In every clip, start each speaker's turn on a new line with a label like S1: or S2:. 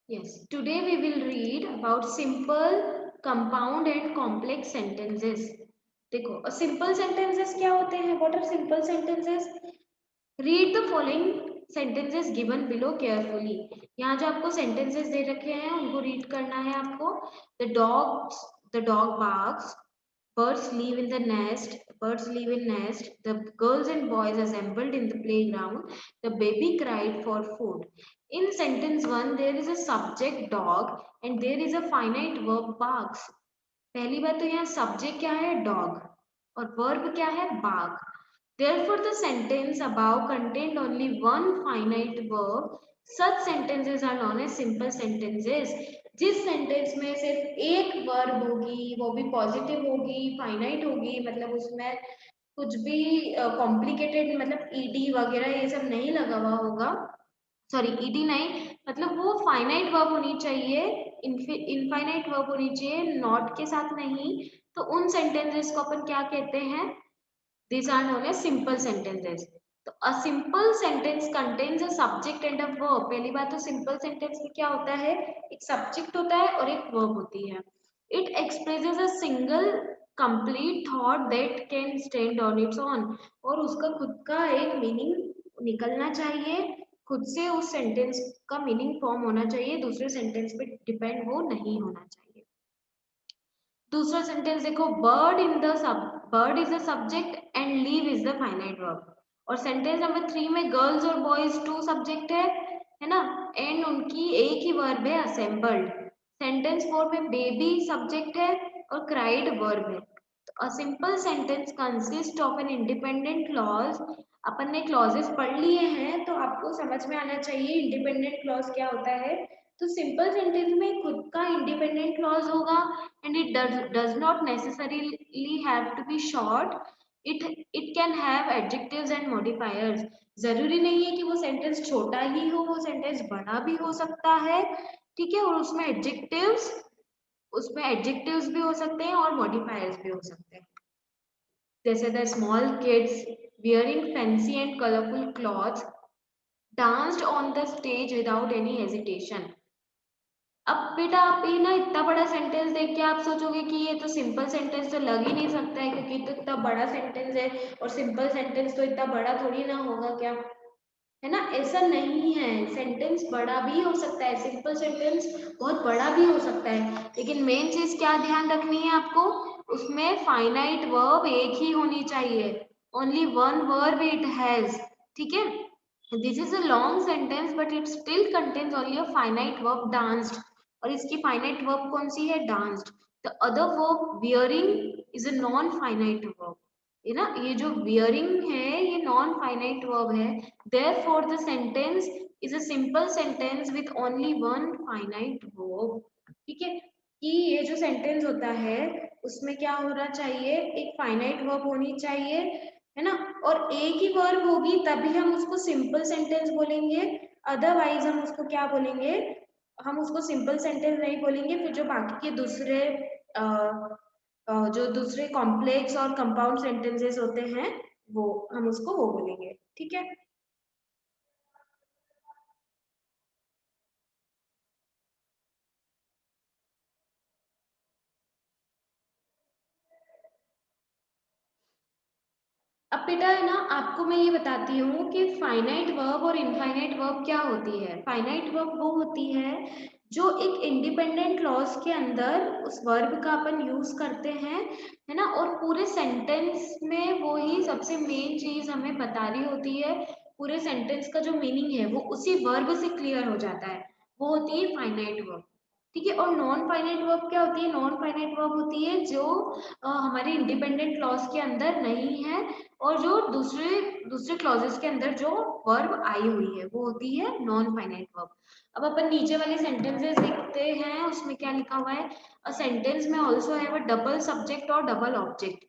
S1: Yes, today we will read about simple, compound and complex sentences. देखो simple sentences क्या होते हैं? What are simple sentences? Read the following sentences given below carefully. यहाँ जो आपको sentences दे रखे हैं उनको read करना है आपको. The dog barks. Birds live in the nest. Birds live in nest. The girls and boys assembled in the playground. The baby cried for food. In sentence 1, there is a subject dog and there is a finite verb barks. पहली बात तो यहाँ subject क्या है dog और verb क्या है bark. Therefore, the sentence above contained only one finite verb. Such sentences are known as simple sentences. जिस सेंटेंस में सिर्फ एक वर्ब होगी वो भी पॉजिटिव होगी फाइनाइट होगी मतलब उसमें कुछ भी कॉम्प्लिकेटेड मतलब ईडी वगैरह ये सब नहीं लगा हुआ होगा सॉरी ईडी नहीं मतलब वो फाइनाइट वर्ब होनी चाहिए इनफाइनाइट वर्ब होनी चाहिए नॉट के साथ नहीं तो उन सेंटेंसेस को अपन क्या कहते हैं these are known as simple sentences. तो a simple sentence contains a subject and a verb. पहली बात तो simple sentence में क्या होता है एक subject होता है और एक verb होती है. It expresses a single complete thought that can stand on its own. और उसका खुद का एक meaning निकलना चाहिए खुद से उस sentence का meaning form होना चाहिए दूसरे sentence पे depend वो नहीं होना चाहिए. दूसरा सेंटेंस देखो bird is the subject and leave is the finite verb और सेंटेंस नंबर 3 में गर्ल्स और बॉयज टू सब्जेक्ट है ना एंड उनकी एक ही वर्ब है असेंबल्ड सेंटेंस 4 में बेबी सब्जेक्ट है और क्राइड वर्ब है तो a simple sentence consist of an independent clause अपन ने क्लॉजेस पढ़ लिए हैं तो आपको समझ में आना चाहिए इंडिपेंडेंट क्लॉज क्या होता है तो सिंपल सेंटेंस में खुद का इंडिपेंडेंट क्लॉज होगा and it does not necessarily have to be short it can have adjectives and modifiers जरूरी नहीं है कि वो सेंटेंस छोटा ही हो वो सेंटेंस बड़ा भी हो सकता है ठीक है और उसमें एडजेक्टिव्स भी हो सकते हैं और मॉडिफायर्स भी हो सकते हैं जैसे the small kids wearing fancy and colorful clothes danced on the stage without any hesitation अब बेटा आप ये ना इतना बड़ा सेंटेंस देख के आप सोचोगे कि ये तो सिंपल सेंटेंस तो लग ही नहीं सकता है क्योंकि तो इतना बड़ा सेंटेंस है और सिंपल सेंटेंस तो इतना बड़ा थोड़ी ना होगा क्या है ना ऐसा नहीं है सेंटेंस बड़ा भी हो सकता है सिंपल सेंटेंस बहुत बड़ा भी हो सकता है लेकिन मेन चीज क्या ध्यान रखनी है आपको उसमें फाइनाइट वर्ब एक ही होनी चाहिए only one verb it has ठीक है this is a long sentence but it still contains only a finite verb danced और इसकी फाइनाइट वर्ब कौन सी है danced the other verb wearing is a non finite verb ये ना ये जो वियरिंग है ये नॉन फाइनाइट वर्ब है therefore the sentence is a simple sentence with only one finite verb ठीक है कि ये जो सेंटेंस होता है उसमें क्या होना चाहिए एक फाइनाइट वर्ब होनी चाहिए है ना और एक ही वर्ब होगी तभी हम उसको सिंपल सेंटेंस बोलेंगे अदरवाइज हम उसको क्या बोलेंगे हम उसको सिंपल सेंटेंस नहीं बोलेंगे फिर जो बाकी के जो दूसरे कॉम्प्लेक्स और कंपाउंड सेंटेंसेस होते हैं वो हम उसको वो बोलेंगे ठीक है अब बेटा है ना आपको मैं ये बताती हूँ कि फाइनाइट वर्ब और इनफाइनाइट वर्ब क्या होती है फाइनाइट वर्ब वो होती है जो एक इंडिपेंडेंट क्लॉज के अंदर उस वर्ब का अपन यूज करते हैं है ना और पूरे सेंटेंस में वो ही सबसे मेन चीज हमें बता रही होती है पूरे सेंटेंस का जो मीनिंग है वो उसी वर्ब से क्लियर हो जाता है वो होती है फाइनाइट वर्ब ठीक है और नॉन फाइनाइट वर्ब क्या होती है नॉन फाइनाइट वर्ब होती है जो हमारे इंडिपेंडेंट क्लॉज के अंदर नहीं है और जो दूसरे दूसरे क्लॉजेस के अंदर जो वर्ब आई हुई है वो होती है नॉन फाइनाइट वर्ब अब अपन नीचे वाले सेंटेंसेस देखते हैं उसमें क्या लिखा हुआ है अ सेंटेंस में also have a double subject और डबल ऑब्जेक्ट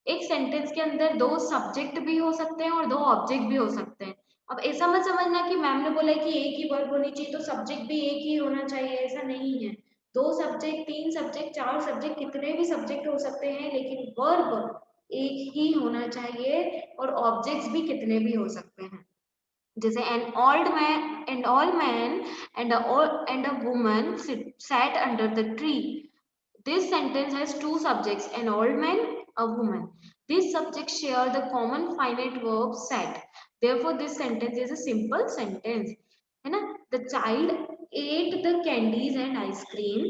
S1: एक सेंटेंस के अंदर दो सब्जेक्ट भी हो सकते हैं और दो ऑब्जेक्ट भी हो सकते हैं अब ऐसा मत समझना कि मैम ने बोला कि एक ही वर्ब होनी चाहिए तो सब्जेक्ट भी एक ही होना चाहिए ऐसा नहीं है दो सब्जेक्ट तीन सब्जेक्ट चार सब्जेक्ट कितने भी सब्जेक्ट हो सकते हैं लेकिन वर्ब एक ही होना चाहिए और ऑब्जेक्ट्स भी कितने भी हो सकते हैं जैसे an old man and all man and a woman sat under the tree. This sentence has two subjects, an old man, a woman. These subjects share the common finite verb sat. Therefore, this sentence is a simple sentence. है ना? The child ate the candies and ice cream.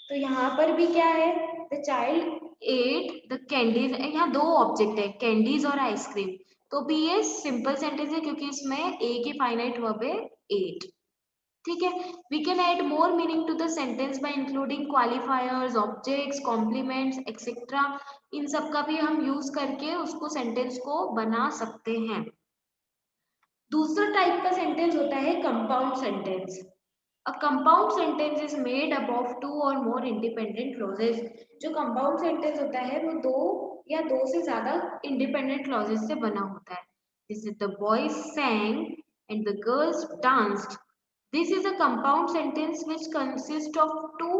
S1: तो यहाँ पर भी क्या है? The child ate the candies. यहाँ दो ऑब्जेक्ट है, कैंडीज और आइसक्रीम. तो भी ये सिंपल सेंटेंस है क्योंकि इसमें एक ही फाइनाइट वर्ब है, एट. ठीक है. We can add more meaning to the sentence by including qualifiers, objects, complements etcetera. इन सब का भी हम यूज करके उसको सेंटेंस को बना सकते हैं. दूसरा टाइप का सेंटेंस होता है compound sentence. A compound sentence is made up of two or more independent clauses. जो कंपाउंड सेंटेंस होता है वो दो या दो से ज्यादा इंडिपेंडेंट क्लॉजेस से बना होता है. This is the boys sang and the girls danced. This is a compound sentence which consists of two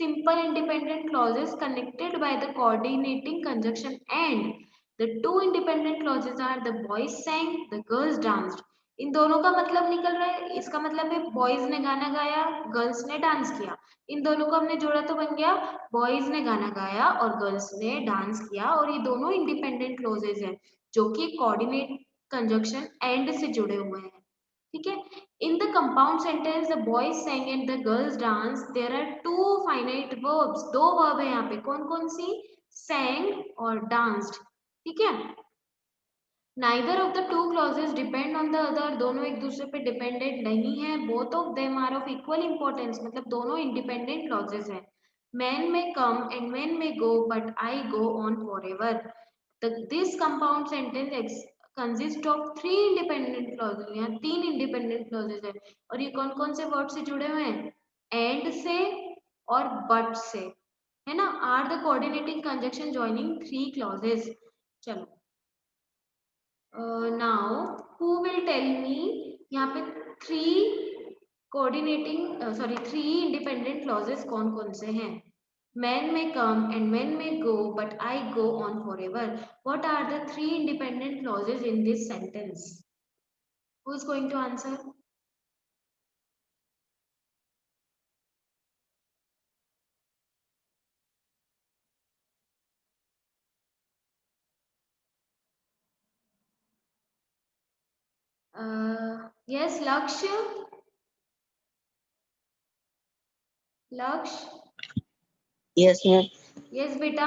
S1: simple independent clauses connected by the coordinating conjunction and. The two independent clauses are the boys sang, the girls danced. इन दोनों का मतलब निकल रहा है. इसका मतलब है boys ने गाना गाया, गर्ल्स ने डांस किया. इन दोनों को हमने जोड़ा तो बन गया बॉयज ने गाना गाया और गर्ल्स ने डांस किया. और ये दोनों इंडिपेंडेंट क्लोजेज हैं जो कि कोऑर्डिनेट कंजक्शन एंड से जुड़े हुए हैं. ठीक है. In the compound sentence the boys sang and the girls dance there are two finite verbs. दो वर्ब है यहाँ पे. कौन कौन सी? sang और danced. ठीक है. Neither of the two clauses depend on the other. दोनों एक दूसरे पे डिपेंडेंट नहीं है. Both of them are of equal importance. मतलब दोनों इंडिपेंडेंट क्लॉजेस हैं. Men may come and men may go, but I go on forever. This compound sentence consists of three independent clauses. यहाँ तीन इंडिपेंडेंट क्लॉजेस है. और ये कौन कौन से वर्ड से जुड़े हुए हैं? एंड से और बट से. है ना? Are the coordinating conjunction joining three clauses. चलो. Now who will tell me यहाँ पे three coordinating three independent clauses कौन कौन से हैं? Men may come and men may go, but I go on forever. What are the three independent clauses in this sentence? Who is going to answer? Yes, Lakshya. Laksh.
S2: Yes, ma'am.
S1: Yes, बेटा.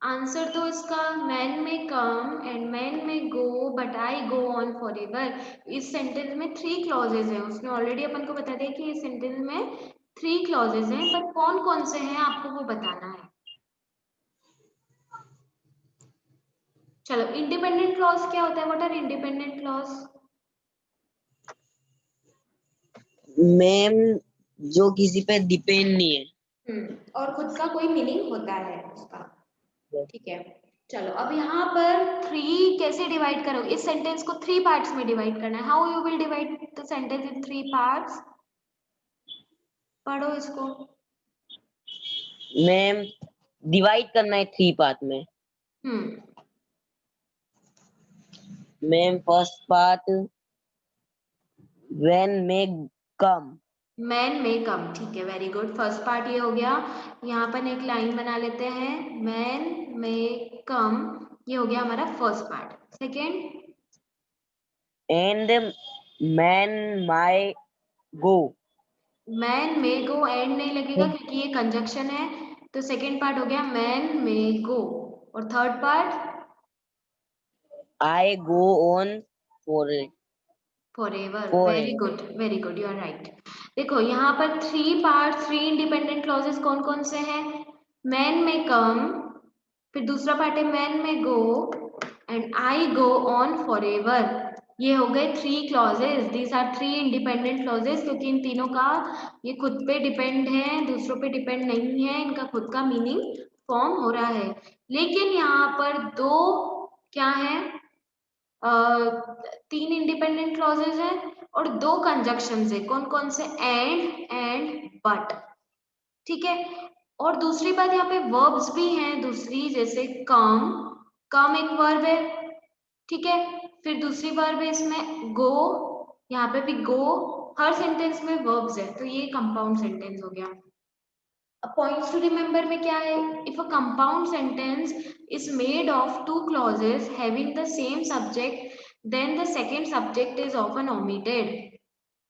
S1: Answer तो इसका man में come and man में go but I go on for ever. इस sentence में three clauses हैं. उसने already अपन को बता दिया कि इस सेंटेंस में थ्री क्लॉजेज हैं, बट कौन कौन से हैं आपको वो बताना है. चलो. इंडिपेंडेंट क्लॉज क्या होता है? What are independent clause?
S2: Ma'am जो किसी पे डिपेंड नहीं है.
S1: और खुद का कोई मीनिंग होता है उसका. ठीक है. चलो. अब यहाँ पर थ्री कैसे डिवाइड करोगे? इस सेंटेंस को थ्री पार्ट्स में डिवाइड करना है. How you will divide the sentence in three parts? पढ़ो इसको.
S2: मैम डिवाइड करना है थ्री पार्ट में. Ma'am first part when may come.
S1: Man में कम. ठीक है. Very good. फर्स्ट पार्ट ये हो गया. यहाँ पर एक लाइन बना लेते हैं. मैन में कम. ये हो गया हमारा first part. Second.
S2: And man my go.
S1: Man में गो एंड नहीं लगेगा क्योंकि ये कंजक्शन है. तो सेकेंड पार्ट हो गया मैन में गो. और third part
S2: I go on for
S1: forever. Very
S2: forever.
S1: good. Very good. You are right. देखो यहाँ पर three part three independent clauses कौन कौन से हैं? मैन में कम. फिर दूसरा पार्ट है मैन में go and I go on forever. ये हो गए three clauses. These are three independent clauses क्योंकि इन तीनों का ये खुद पे डिपेंड है, दूसरों पे डिपेंड नहीं है. इनका खुद का मीनिंग फॉर्म हो रहा है. लेकिन यहाँ पर दो क्या है? तीन इंडिपेंडेंट क्लॉजेस हैं और दो कंजक्शंस है. कौन कौन से? And but. ठीक है. और दूसरी बात यहाँ पे वर्ब्स भी हैं दूसरी, जैसे कम. कम एक वर्ब है. ठीक है. फिर दूसरी वर्ब है इसमें गो. यहाँ पे भी गो, हर सेंटेंस में वर्ब्स है, तो ये कंपाउंड सेंटेंस हो गया। पॉइंट्स टू रिमेंबर में क्या है, if a compound sentence is made of two clauses having the same subject then the second subject is often omitted.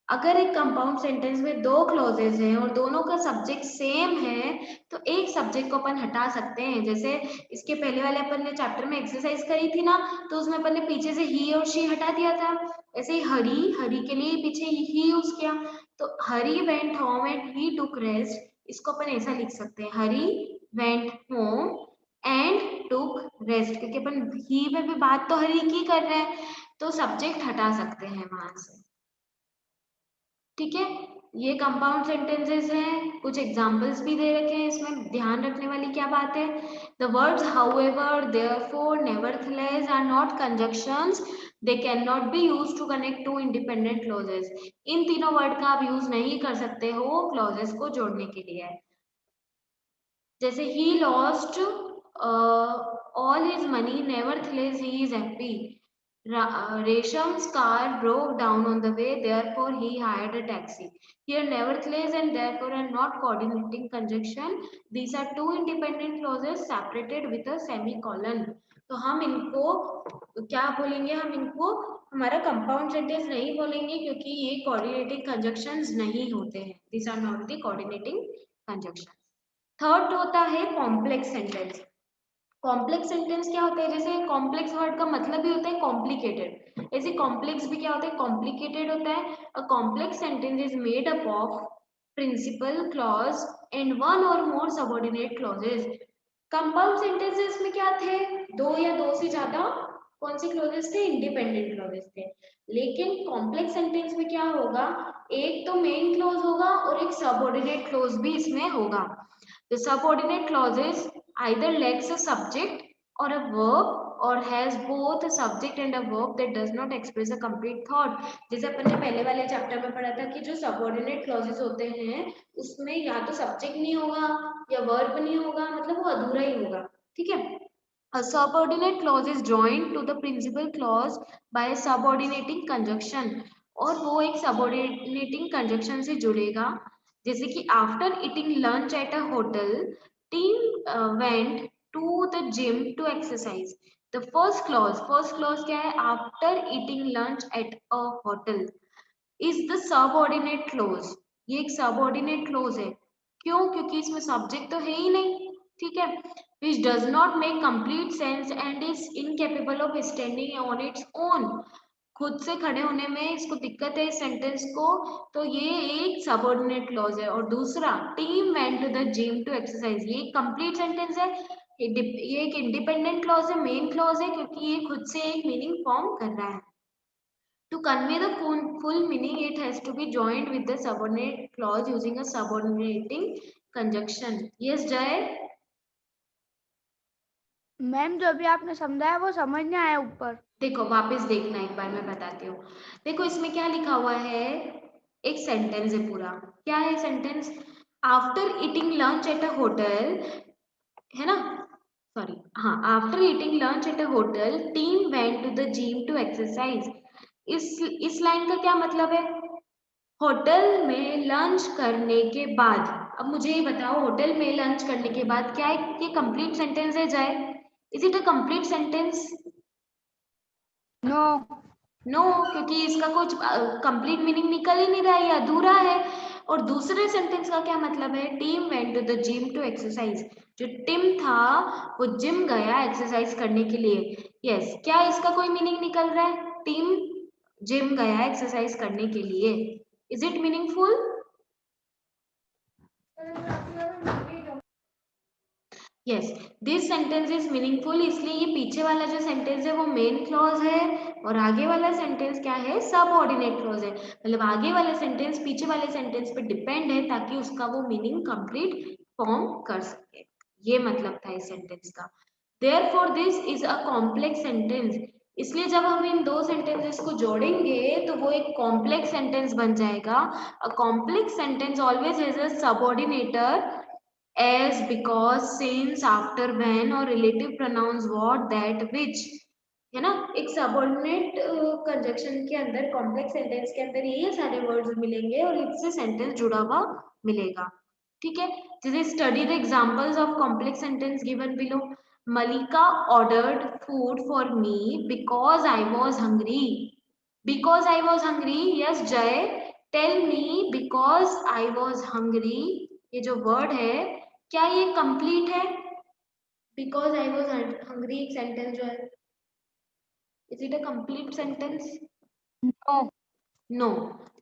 S1: अगर एक कंपाउंड सेंटेंस में दो क्लॉजेज हैं और दोनों का सब्जेक्ट सेम है तो एक सब्जेक्ट को अपन हटा सकते हैं। जैसे इसके पहले वाले अपन ने चैप्टर में एक्सरसाइज करी थी ना, तो उसमें अपन ने पीछे से ही और शी हटा दिया था। ऐसे ही हरी, हरी के लिए पीछे ही यूज किया, तो Hari went home and he took rest, इसको अपन ऐसा लिख सकते हैं, Hari went home and took rest, क्योंकि अपन ही में भी बात तो हरी की कर रहे हैं, तो सब्जेक्ट हटा सकते हैं वहां से। ठीक है, ये कंपाउंड सेंटेंसेस हैं, कुछ एग्जांपल्स भी दे रखे हैं इसमें। ध्यान रखने वाली क्या बात है, the words however, therefore, nevertheless are not conjunctions, they can not be use to connect two independent clauses. इन तीनों वर्ड का आप यूज नहीं कर सकते हो क्लॉजेस को जोड़ने के लिए। जैसे he lost all his money, nevertheless he is happy. Resham's car broke down on the way, therefore he hired a taxi. Here, nevertheless and therefore are not coordinating conjunction. These are two independent clauses separated with a semicolon. तो हम इनको क्या बोलेंगे, हम इनको हमारा compound sentence नहीं बोलेंगे क्योंकि ये कोऑर्डिनेटिंग कंजक्शंस नहीं होते हैं। These are not the coordinating conjunctions. Third होता है कॉम्प्लेक्स सेंटेंस। कॉम्प्लेक्स सेंटेंस क्या होता है, जैसे कॉम्प्लेक्स वर्ड का मतलब ही होता है कॉम्प्लिकेटेड, ऐसे कॉम्प्लेक्स भी क्या होता है, कॉम्प्लिकेटेड होता है। A complex sentence is made up of principal clause and one or more subordinate clauses. Compound sentences में क्या थे, दो या दो से ज्यादा कौन सी क्लॉजेस थे, इंडिपेंडेंट क्लॉजेस थे। लेकिन कॉम्प्लेक्स सेंटेंस में क्या होगा, एक तो मेन क्लॉज होगा और एक सबऑर्डिनेट क्लॉज भी इसमें होगा। The subordinate clauses either lacks a subject or a verb or has both a subject and a verb that does not express a complete thought। जैसे अपन ने पहले वाले चैप्टर में पढ़ा था कि जो सबऑर्डिनेट क्लॉजेस होते हैं उसमें या तो सब्जेक्ट नहीं होगा या वर्ब नहीं होगा, मतलब वो अधूरा ही होगा। ठीक है, a subordinate clause is joined to the principal clause by a subordinating conjunction, और वो एक subordinating conjunction से जुड़ेगा। जैसे कि after eating lunch at a hotel, team went to the gym to exercise। the first clause क्या है, after eating lunch at a hotel is the subordinate clause। ये एक subordinate clause है, क्यों, क्योंकि इसमें सब्जेक्ट तो है ही नहीं। ठीक है, which does not make complete sense and is incapable of standing on its own। खुद से खड़े होने में इसको दिक्कत है इस सेंटेंस को, तो ये एक सबऑर्डिनेट क्लॉज है। और दूसरा, Tim went to the gym to exercise, ये एक कंप्लीट सेंटेंस है, ये एक इंडिपेंडेंट क्लॉज है, मेन क्लॉज है, क्योंकि ये खुद से एक मीनिंग फॉर्म कर रहा है। To convey the full meaning, it has to be joined with the subordinate clause using a subordinating conjunction। Yes, Jay?
S3: Ma'am जो अभी आपने समझाया वो समझ नहीं आया ऊपर।
S1: देखो वापस देखना एक बार, मैं बताती हूँ। देखो इसमें क्या लिखा हुआ है, एक सेंटेंस है पूरा, क्या है sentence, after eating lunch at a hotel, है ना, सॉरी हाँ, after eating lunch at a hotel Tim went to the gym to exercise. इस लाइन का क्या मतलब है, होटल में लंच करने के बाद। अब मुझे ये बताओ, होटल में लंच करने के बाद क्या है, ये कंप्लीट सेंटेंस है जाए, is it a complete sentence?
S3: No
S1: no, क्योंकि इसका कुछ कंप्लीट मीनिंग निकल ही नहीं रहा है, ये अधूरा है। और दूसरे सेंटेंस का क्या मतलब है, Tim went to the gym to exercise, जो टिम था वो जिम गया एक्सरसाइज करने के लिए। यस, क्या इसका कोई मीनिंग निकल रहा है, टीम जिम गया एक्सरसाइज करने के लिए, is it meaningful? Yes, this sentence is meaningful, इसलिए ये पीछे वाला जो सेंटेंस है वो मेन क्लॉज है और आगे वाला सेंटेंस क्या है, सबऑर्डिनेट क्लॉज है। मतलब आगे वाला सेंटेंस पीछे वाले सेंटेंस पे डिपेंड है ताकि उसका वो मीनिंग कंप्लीट फॉर्म कर सके, ये मतलब था इस सेंटेंस का। Therefore this is a complex sentence, इसलिए जब हम इन दो सेंटेंसेस को जोड़ेंगे तो वो एक कॉम्प्लेक्स सेंटेंस बन जाएगा। A complex sentence always has a subordinator as, because, since, after, when और relative pronouns what, that, which, है ना। एक सबऑर्डिनेट कंजक्शन के अंदर, कॉम्प्लेक्स सेंटेंस के अंदर ये सारे वर्ड्स मिलेंगे और इससे सेंटेंस जुड़ा हुआ मिलेगा। ठीक है, जैसे study the examples of complex sentence given below. Mallika ordered food for me because I was hungry. Because I was hungry, yes Jay tell me because I was hungry, ये जो वर्ड है क्या ये कंप्लीट है? बिकॉज आई वॉज हंग्री एक सेंटेंस जो है, is it a complete sentence?
S3: No.
S1: No,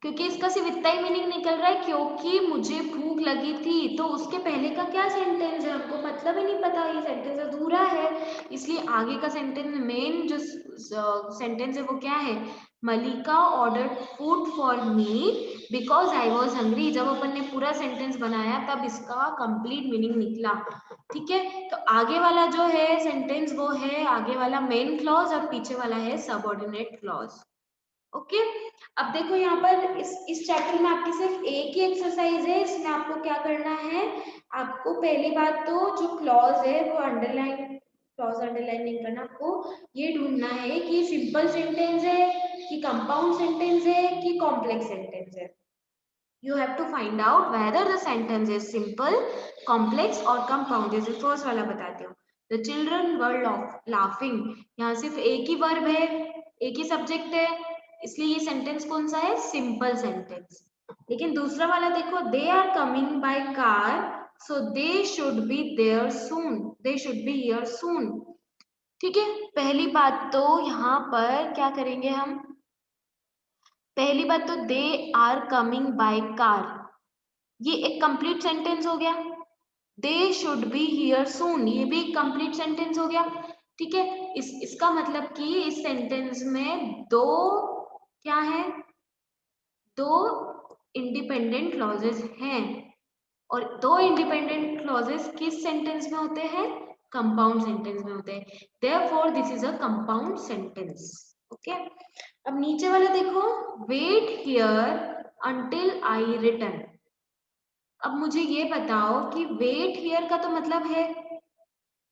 S1: क्योंकि इसका सिर्फ इतना ही मीनिंग निकल रहा है क्योंकि मुझे भूख लगी थी, तो उसके पहले का क्या सेंटेंस है हमको मतलब ही नहीं पता, ये सेंटेंस अधूरा है। इसलिए आगे का सेंटेंस, मेन जो सेंटेंस है वो क्या है? Mallika ordered food for me because I was hungry. जब अपन ने पूरा सेंटेंस बनाया तब इसका कंप्लीट मीनिंग निकला। ठीक है, तो आगे वाला जो है सेंटेंस वो है, आगे वाला मेन क्लॉज और पीछे वाला है सबऑर्डिनेट क्लॉज। ओके, अब देखो यहाँ पर इस चैप्टर में आपकी सिर्फ एक ही एक्सरसाइज है। इसमें आपको क्या करना है, आपको पहली बात तो जो क्लॉज है वो अंडरलाइन, क्लॉज अंडरलाइन नहीं करना, आपको ये ढूंढना है कि सिंपल सेंटेंस है कि कंपाउंड सेंटेंस है कि कॉम्प्लेक्स सेंटेंस है। You have to find out whether the sentence is simple, complex or compound. जैसे फर्स्ट वाला बताती हूँ, The children were laughing. यहाँ सिर्फ एक ही वर्ब है, एक ही सब्जेक्ट है, इसलिए ये सेंटेंस कौन सा है? Simple sentence. लेकिन दूसरा वाला देखो, They are coming by car, so they should be there soon. They should be here soon. ठीक है, पहली बात तो यहाँ पर क्या करेंगे हम, पहली बात तो they are coming by car, ये एक कंप्लीट सेंटेंस हो गया। They should be here soon, ये भी एक कंप्लीट सेंटेंस हो गया। ठीक है, इसका मतलब कि इस सेंटेंस में दो क्या है, दो इंडिपेंडेंट क्लॉजेस हैं, और दो इंडिपेंडेंट क्लॉजेस किस सेंटेंस में होते हैं? कंपाउंड सेंटेंस में होते हैं। Therefore this is a compound sentence. Okay, अब नीचे वाला देखो, wait here until I return. अब मुझे ये बताओ कि वेट हियर का तो मतलब है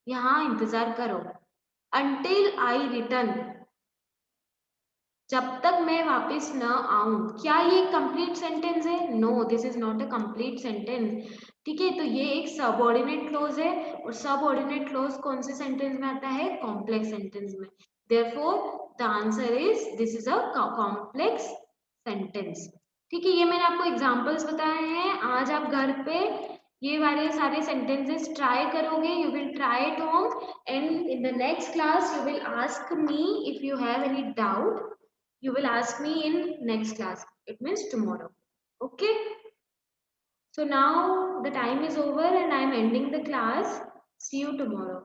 S1: यहाँ इंतजार करो, अंटिल आई रिटर्न, जब तक मैं वापस न आऊं। क्या ये कंप्लीट सेंटेंस है? No, this is not a complete sentence. ठीक है, तो ये एक सबऑर्डिनेट क्लॉज है, और सबऑर्डिनेट क्लॉज कौन से सेंटेंस में आता है? कॉम्प्लेक्स सेंटेंस में। Therefore the answer is this is a complex sentence. ठीक है, ये मैंने आपको एग्जांपल्स बताए हैं। आज आप घर पे ये वाले सारे सेंटेंसेस ट्राई करोगे, you will try it home, and in the next class you will ask me if you have any doubt, you will ask me in next class, it means tomorrow. Okay, so now the time is over and I am ending the class. See you tomorrow.